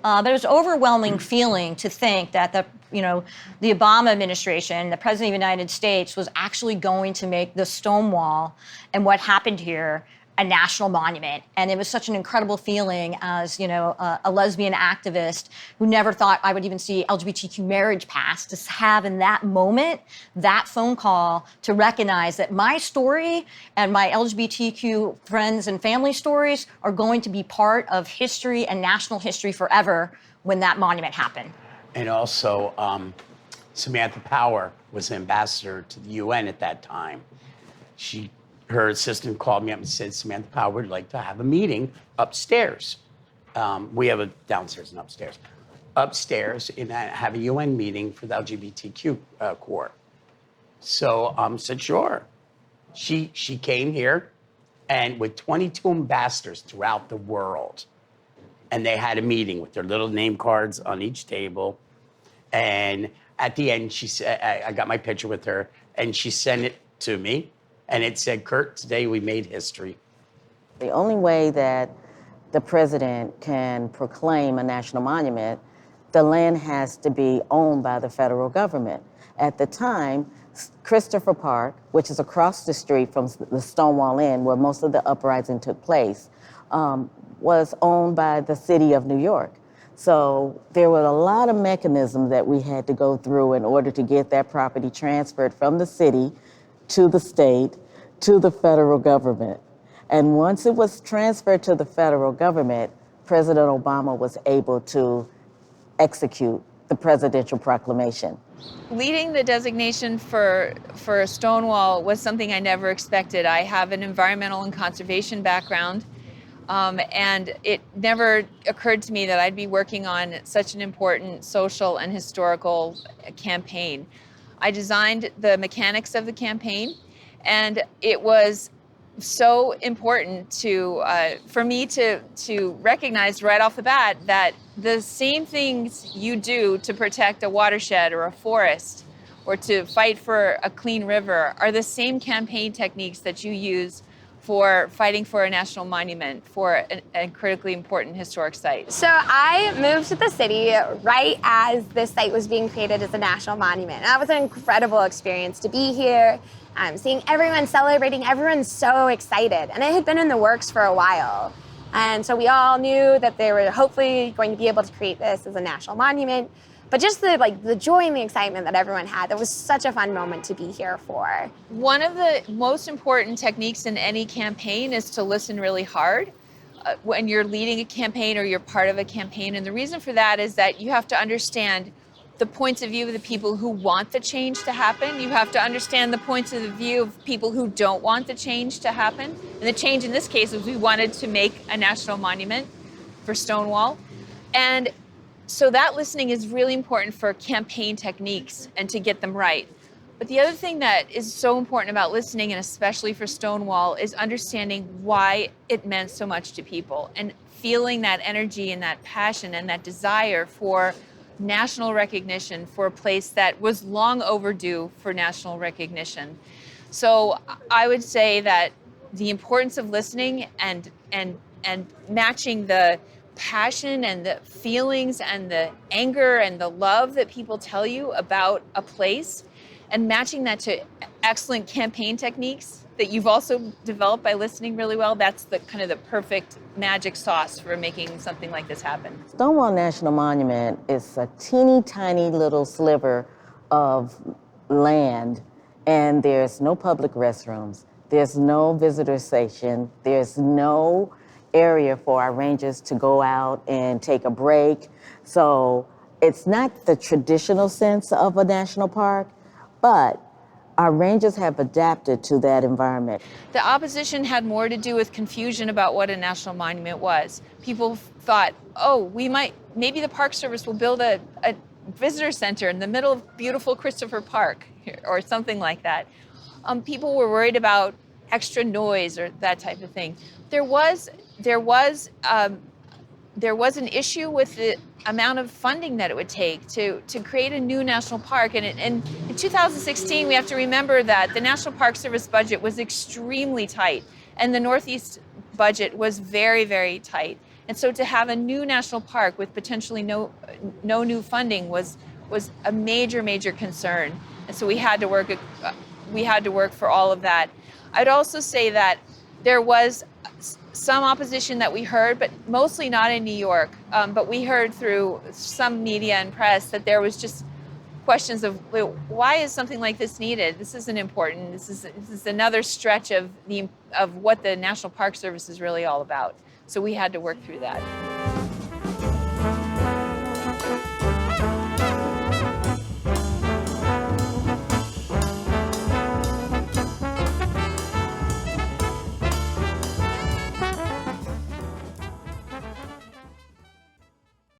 But it was an overwhelming feeling to think that the Obama administration, the President of the United States, was actually going to make the Stonewall and what happened here a national monument. And it was such an incredible feeling as, a lesbian activist who never thought I would even see LGBTQ marriage passed, to have in that moment, that phone call to recognize that my story and my LGBTQ friends and family stories are going to be part of history and national history forever when that monument happened. And also, Samantha Power was ambassador to the UN at that time. Her assistant called me up and said, Samantha Power would like to have a meeting upstairs. We have a downstairs and upstairs. Upstairs, have a UN meeting for the LGBTQ core. So I said, sure. She came here, and with 22 ambassadors throughout the world, and they had a meeting with their little name cards on each table. And at the end, she said, I got my picture with her, and she sent it to me. And it said, Kurt, today we made history. The only way that the president can proclaim a national monument, the land has to be owned by the federal government. At the time, Christopher Park, which is across the street from the Stonewall Inn, where most of the uprising took place, was owned by the city of New York. So there were a lot of mechanisms that we had to go through in order to get that property transferred from the city to the state, to the federal government. And once it was transferred to the federal government, President Obama was able to execute the presidential proclamation. Leading the designation for Stonewall was something I never expected. I have an environmental and conservation background, and it never occurred to me that I'd be working on such an important social and historical campaign. I designed the mechanics of the campaign, and it was so important for me to recognize right off the bat that the same things you do to protect a watershed or a forest or to fight for a clean river are the same campaign techniques that you use for fighting for a national monument, for a critically important historic site. So I moved to the city right as this site was being created as a national monument. And that was an incredible experience to be here, seeing everyone celebrating, everyone's so excited. And it had been in the works for a while. And so we all knew that they were hopefully going to be able to create this as a national monument. But just the joy and the excitement that everyone had, that was such a fun moment to be here for. One of the most important techniques in any campaign is to listen really hard when you're leading a campaign or you're part of a campaign. And the reason for that is that you have to understand the points of view of the people who want the change to happen. You have to understand the points of view of people who don't want the change to happen. And the change in this case was we wanted to make a national monument for Stonewall. And so that listening is really important for campaign techniques and to get them right. But the other thing that is so important about listening, and especially for Stonewall, is understanding why it meant so much to people and feeling that energy and that passion and that desire for national recognition for a place that was long overdue for national recognition. So I would say that the importance of listening and matching the passion and the feelings and the anger and the love that people tell you about a place, and matching that to excellent campaign techniques that you've also developed by listening really well, that's the kind of the perfect magic sauce for making something like this happen. Stonewall National Monument is a teeny tiny little sliver of land, and there's no public restrooms, there's no visitor station, there's no area for our rangers to go out and take a break. So it's not the traditional sense of a national park, but our rangers have adapted to that environment. The opposition had more to do with confusion about what a national monument was. People thought, oh, maybe the Park Service will build a visitor center in the middle of beautiful Christopher Park or something like that. People were worried about extra noise or that type of thing. There was an issue with the amount of funding that it would take to create a new national park. And in 2016, we have to remember that the National Park Service budget was extremely tight, and the Northeast budget was very, very tight. And so to have a new national park with potentially no new funding was a major concern. And so we had to work for all of that. I'd also say that there was some opposition that we heard, but mostly not in New York. But we heard through some media and press that there was just questions of, why is something like this needed? This isn't important. This is another stretch of what the National Park Service is really all about. So we had to work through that.